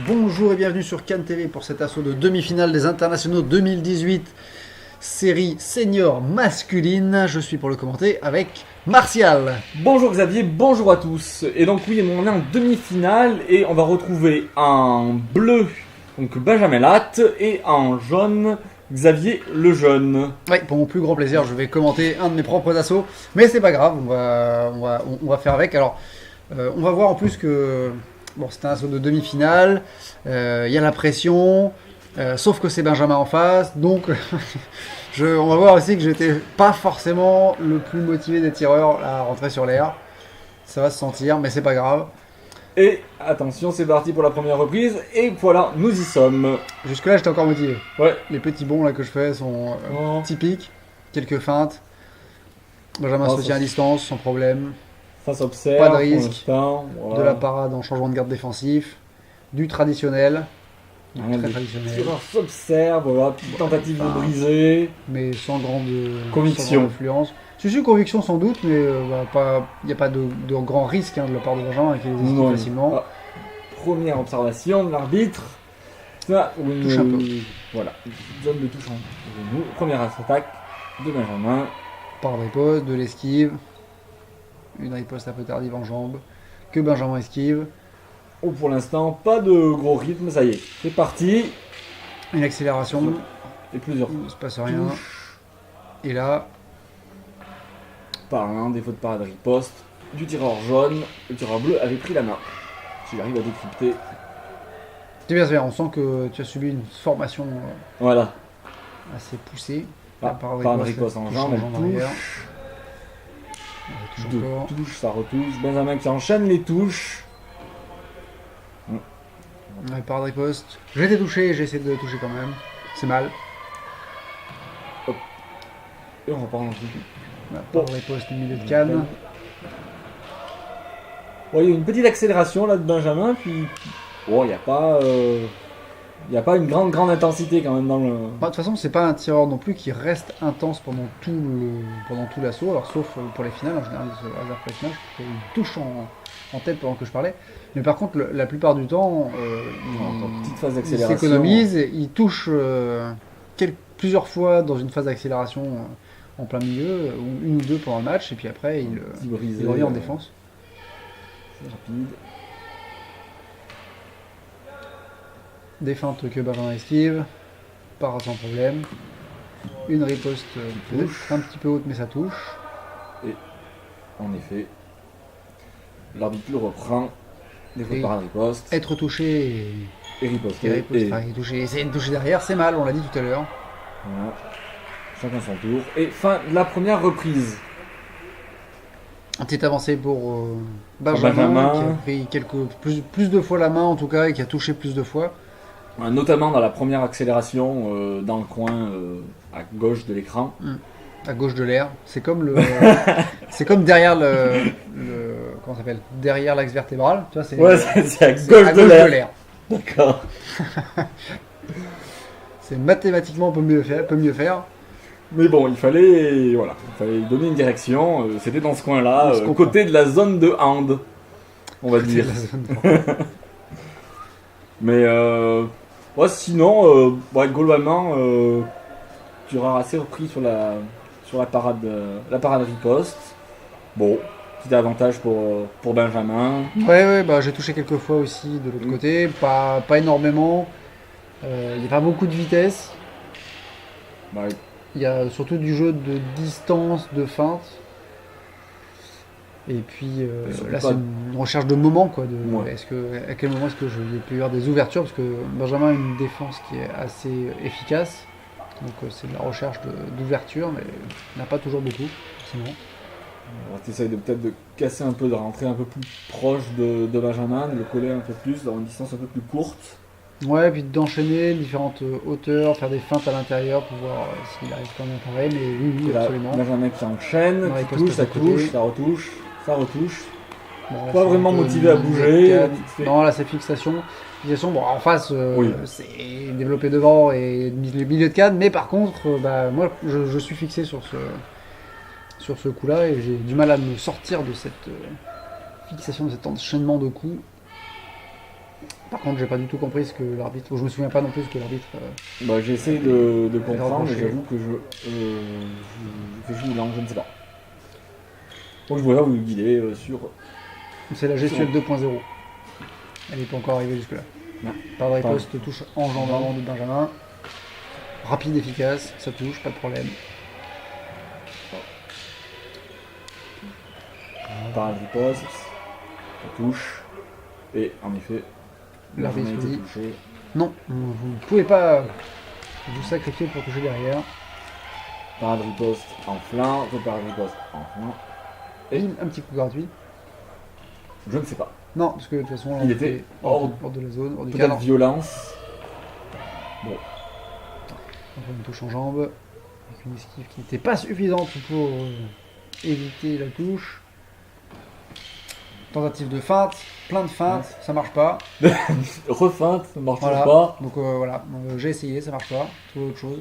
Bonjour et bienvenue sur Cannes TV pour cet assaut de demi-finale des internationaux 2018, série senior masculine. Je suis pour le commenter avec Martial. Bonjour Xavier, bonjour à tous. Et donc oui, on est en demi-finale et on va retrouver en bleu donc Benjamin Latte et en jaune Xavier Lejeune. Oui, pour mon plus grand plaisir, je vais commenter un de mes propres assauts, mais c'est pas grave, on va faire avec. Alors, on va voir en plus que bon, c'est un assaut de demi-finale, il y a la pression, sauf que c'est Benjamin en face, donc on va voir aussi que j'étais pas forcément le plus motivé des tireurs à rentrer sur l'air. Ça va se sentir, mais c'est pas grave. Et attention, c'est parti pour la première reprise et voilà, nous y sommes. Jusque-là, j'étais encore motivé. Ouais. Les petits bonds là que je fais sont typiques, quelques feintes. Benjamin se tient à distance, sans problème. Ça s'observe. Pas de risque. Voilà. De la parade en changement de garde défensif. Du traditionnel. Très traditionnel. Tireur s'observe, voilà, petite tentative de briser. Mais sans grande conviction. Sans grande influence. C'est une conviction sans doute, mais il n'y a pas de grand risque de la part de Benjamin qui les esquive facilement. Ah. Première observation de l'arbitre. Ça, touche un peu. Voilà, zone de touche en genou. Première attaque de Benjamin. Par riposte, de l'esquive. Une riposte un peu tardive en jambe. Que Benjamin esquive. Oh, pour l'instant, pas de gros rythme, ça y est. C'est parti. Une accélération. Et plusieurs. Il ne se passe rien. Et là. Par un défaut de parade riposte du tireur jaune. Le tireur bleu avait pris la main. S'il arrive à décrypter. C'est bien, c'est bien. On sent que tu as subi une formation voilà. assez poussée. Parade riposte en jambe, elle touche. Deux touches, ça retouche. Benjamin qui enchaîne les touches. Ouais, parade riposte. J'ai été touché, j'ai essayé de toucher quand même. C'est mal. Hop. Et on repart en tout. Parade riposte, milieu de canne. Ouais, il y a une petite accélération là de Benjamin, puis bon, il n'y a pas une grande intensité quand même dans le. De toute façon, c'est pas un tireur non plus qui reste intense pendant tout l'assaut, alors sauf pour les finales, en général, il se hasard pour les finales, je trouve qu'il touche en tête pendant que je parlais. Mais par contre, la plupart du temps, il s'économise, il touche plusieurs fois dans une phase d'accélération en plein milieu, ou une ou deux pendant le match, et puis après, il revient en défense. C'est rapide. Des feintes que Benjamin esquive, part sans problème. Une riposte un petit peu haute, mais ça touche. Et en effet, l'arbitre le reprend. Défaut de parade riposte. Être touché et riposter. Essayer de toucher derrière, c'est mal, on l'a dit tout à l'heure. Voilà. Chacun son tour. Et fin de la première reprise. Un petit avancé pour Benjamin, qui a pris plus de fois la main en tout cas, et qui a touché plus de fois. Notamment dans la première accélération dans le coin à gauche de l'écran. À gauche de l'air. C'est comme c'est comme derrière comment ça s'appelle, derrière l'axe vertébral. Tu vois, c'est à gauche de l'air. D'accord. C'est mathématiquement peut mieux faire. Mais bon, il fallait donner une direction. C'était dans ce coin-là, côté de la zone de hand, on va dire. Mais sinon, globalement, tu auras assez repris sur la parade riposte. Bon, petit avantage pour Benjamin. Ouais, j'ai touché quelques fois aussi de l'autre côté, pas énormément. Il n'y a pas beaucoup de vitesse. Il y a surtout du jeu de distance, de feinte. Et puis là, c'est une recherche de moment, quoi. À quel moment est-ce que je vais avoir des ouvertures, parce que Benjamin a une défense qui est assez efficace. Donc c'est de la recherche d'ouverture, mais il n'y en a pas toujours beaucoup, forcément. Tu essayes peut-être de casser un peu, de rentrer un peu plus proche de Benjamin, de le coller un peu plus, dans une distance un peu plus courte. Ouais, puis d'enchaîner différentes hauteurs, faire des feintes à l'intérieur pour voir s'il arrive quand même à travailler, mais oui, absolument. Benjamin qui enchaîne, qui touche, ça retouche. Bon, pas vraiment motivé à bouger. Non, là c'est fixation. Bon, en face, c'est développé devant et le milieu de canne, mais par contre, moi je suis fixé sur ce coup-là et j'ai du mal à me sortir de cette fixation, de cet enchaînement de coups. Par contre, j'ai pas du tout compris ce que l'arbitre. Je me souviens pas non plus ce que l'arbitre. Bah, j'ai essayé de comprendre, mais reproché. j'avoue que je fais juste je ne sais pas. Donc je voudrais vous guider sur... C'est la gestuelle 2.0. Elle n'est pas encore arrivée jusque-là. Non. Par riposte, touche enjambement de Benjamin. Rapide, efficace, ça touche, pas de problème. Par riposte, ça touche. Et en effet, L'arbitre Benjamin a été dit touché. non, vous ne pouvez pas vous sacrifier pour toucher derrière. Par riposte en flanc, par riposte en flanc. Et un petit coup gratuit. Je ne sais pas. Non, parce que de toute façon, Il était hors de la zone, hors du Peut-être cadre. violence. Bon. Donc on touche en jambe. Avec une esquive qui n'était pas suffisante pour éviter la touche. Tentative de feinte, plein de feintes, ça marche pas. Refeinte, ça marche Voilà. pas. Donc voilà, j'ai essayé, ça marche pas. Trouver autre chose.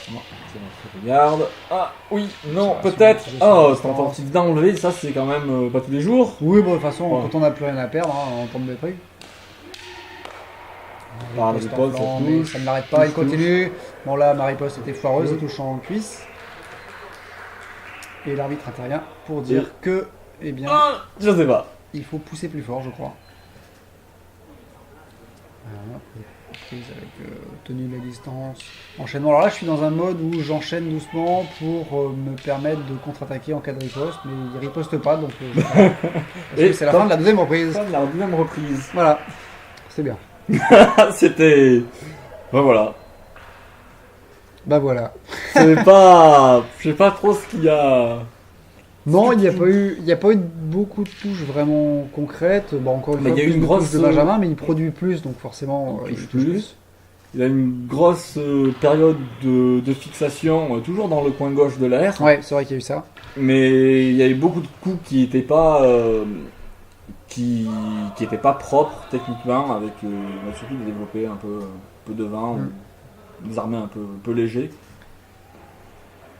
Non, c'est bon, je regarde. Ah oui, non, Ça, peut-être. c'est Oh, sur la tentative d'enlever, ça c'est quand même pas tous les jours. Oui, bon, de toute façon, Ouais. quand on n'a plus rien à perdre, hein, on tombe des trucs. Par Riposte riposte, en ça flanc, mais touche. ça ne l'arrête pas, il Touche, continue. Bon là, ma riposte était foireuse, Oui. il touche en cuisse. Et l'arbitre intervient pour dire que, eh bien, Ah, je sais pas. il faut pousser plus fort, je crois. Voilà, prise avec tenue de la distance. Enchaînement. Alors là, je suis dans un mode où j'enchaîne doucement pour me permettre de contre-attaquer en cas de riposte, mais il riposte pas, donc parce Et que c'est la fin de la deuxième reprise. Fin de la deuxième reprise. Voilà, c'est bien. C'était. Ben voilà. Bah voilà. C'est pas. Je sais pas trop ce qu'il y a. Non, il n'y a pas eu beaucoup de touches vraiment concrètes. Bon, encore une Mais fois, il y a eu plus une de grosse, touches de Benjamin, mais il produit plus, donc forcément, Il il touche touche plus. plus. Il a une grosse période de fixation, toujours dans le coin gauche de l'air. Ouais, c'est vrai qu'il y a eu ça. Mais il y a eu beaucoup de coups qui n'étaient pas. Qui étaient pas propres techniquement, avec surtout de développer un peu de vent, ou des armées un peu légers.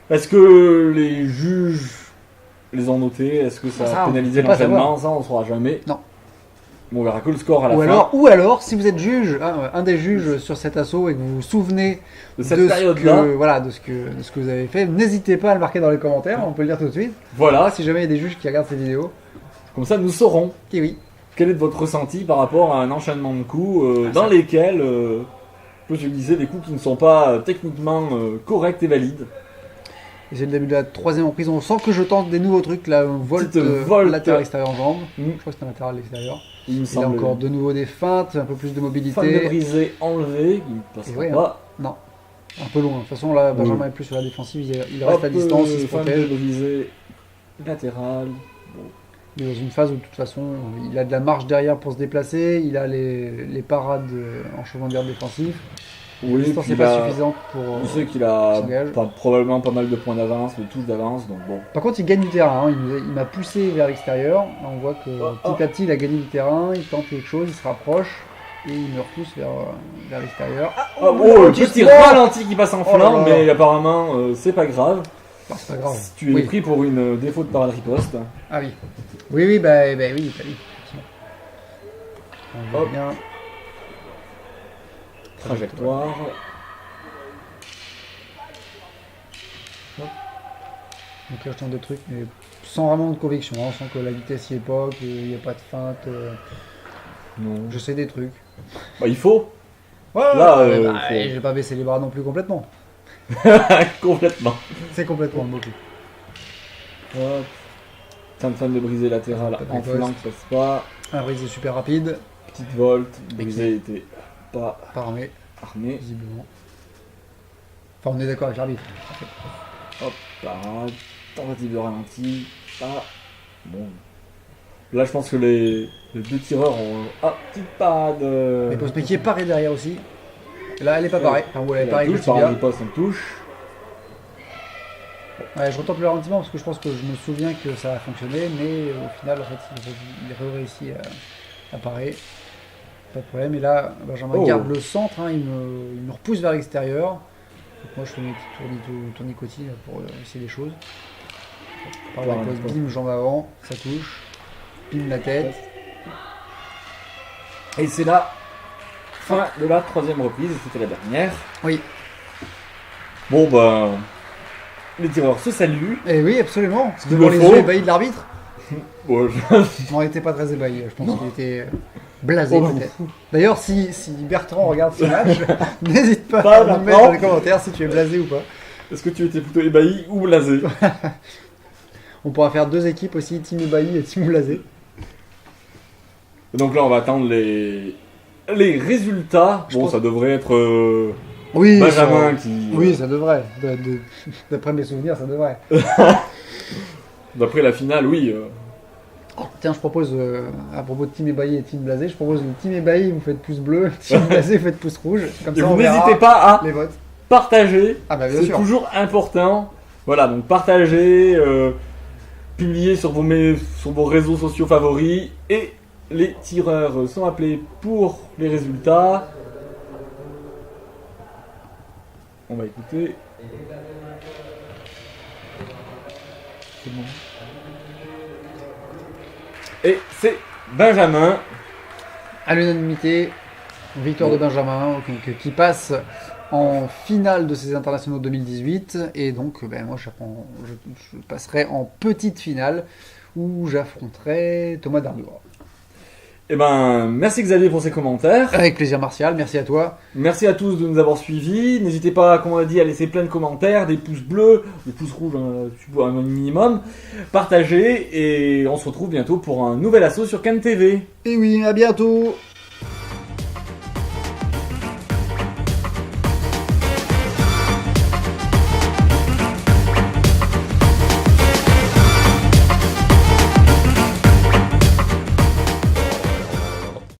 Est-ce que les juges les ont notés? Est-ce que ça Ça, a on pénalisé peut pas l'entraînement? Ça, on ne saura jamais. Non. Bon, on verra que le score à la Ou fin alors, si vous êtes juge, un des juges sur cet assaut et que vous vous souvenez de cette de période-là. de ce que vous avez fait, n'hésitez pas à le marquer dans les commentaires, on peut le dire tout de suite. Voilà, Si jamais il y a des juges qui regardent ces vidéos, comme ça nous saurons et oui. quel est votre ressenti par rapport à un enchaînement de coups dans lesquels, comme je le disais, des coups qui ne sont pas techniquement corrects et valides. Et c'est le début de la troisième reprise, on sent que je tente des nouveaux trucs, la volte, Petite volte. latéral extérieur en jambe. Mm. Je crois que c'était un latéral extérieur. Il me Il a semble. encore de nouveau des feintes, un peu plus de Fan de mobilité. brisé enlevé, qui ne passera Et ouais, pas. Non, un peu loin. De toute façon, là, Benjamin est plus sur la défensive, il reste à distance, il se fan protège. de brisé latéral. Il est dans une phase où, de toute façon, il a de la marge derrière pour se déplacer, il a les parades en chemin de garde défensif. La Oui, distance puis n'est pas il a- suffisante pour. Il sait qu'il a s'engage. probablement pas mal de points d'avance, de touches d'avance, donc bon. Par contre, il gagne du terrain. Hein. Il m'a poussé vers l'extérieur. Là, on voit que petit à petit, il a gagné du terrain. Il tente quelque chose, il se rapproche et il me repousse vers l'extérieur. Oh, le petit ralenti qui passe en Oh là flanc, là. mais apparemment c'est pas grave. Bah, c'est pas grave. Tu es Oui. pris pour une défaut de parade riposte. Ah oui. Oui, bah oui, effectivement. On voit Hop. bien. Trajectoire. Donc là, je tente des trucs, mais sans vraiment de conviction. Hein. On sent que la vitesse y est pas, qu'il n'y a pas de feinte. Non. Je sais des trucs. Bah, il faut. Ouais, Là, ouais, faut- et j'ai pas baissé les bras non plus complètement. Complètement. C'est complètement le mot-clé. Hop. Fin de briser latéral Pas de en riposte. flanc, ça se pas. Un brisé super rapide, Petite volte, brisé était pas pas armé, armé. visiblement. Enfin, on est d'accord avec l'arbitre. Hop, parade. Tentative de ralenti. Ah. Bon. Là, je pense que les deux tireurs ont. Ah, petite parade. Mais Post qui est paré derrière aussi. Là, elle est pas parée. Enfin, ou elle est La parée avec le touche, par tibia. riposte, on touche. Ouais, je retente le ralentissement parce que je pense que je me souviens que ça a fonctionné, mais au final, en fait, il réussit à parer. Pas de problème. Et là, Benjamin Oh. garde le centre, hein, il me repousse vers l'extérieur. Donc moi, je fais mes petits tournicotis là, pour essayer des choses. Par la Ouais, riposte, ouais. bim, jambe avant, ça touche. Bim la tête. Et c'est la fin de la 3e reprise, c'était la dernière. Oui. Bon ben, les tireurs se saluent. Et oui, absolument. qu'il Devant me les faut. yeux ébahis de l'arbitre. Bon, On n'était pas très ébahis, je pense qu'il était blasé Oh, peut-être. D'ailleurs, si Bertrand regarde ce match, n'hésite pas Pas à nous mettre Bertrand. dans les commentaires si tu es blasé ou pas. Est-ce que tu étais plutôt ébahi ou blasé? On pourra faire 2 équipes aussi, team ébahi et team blasé. Donc là, on va attendre les résultats. Je Bon, pense- ça devrait être Oui, Benjamin ça... qui... Oui, ça devrait. D'après mes souvenirs, ça devrait. D'après la finale, oui. Tiens, je propose, à propos de team ébahi et team blasé, je propose le team ébahi, vous faites pouce bleu, team blasé, vous faites pouce rouge. Comme Et ça, vous on verra n'hésitez pas à les votes. partager. Ah bah bien C'est sûr. toujours important. Voilà, donc partagez, publiez sur vos réseaux sociaux favoris. Et les tireurs sont appelés pour les résultats. On va écouter. C'est bon. Et c'est Benjamin. À l'unanimité, victoire de Benjamin, qui passe en finale de ces internationaux 2018. Et donc, moi, je passerai en petite finale où j'affronterai Thomas Darbois. Eh ben, merci Xavier pour ces commentaires. Avec plaisir, Martial. Merci à toi. Merci à tous de nous avoir suivis. N'hésitez pas, comme on a dit, à laisser plein de commentaires, des pouces bleus, des pouces rouges, un minimum. Partagez et on se retrouve bientôt pour un nouvel assaut sur Cannes TV. Et oui, à bientôt.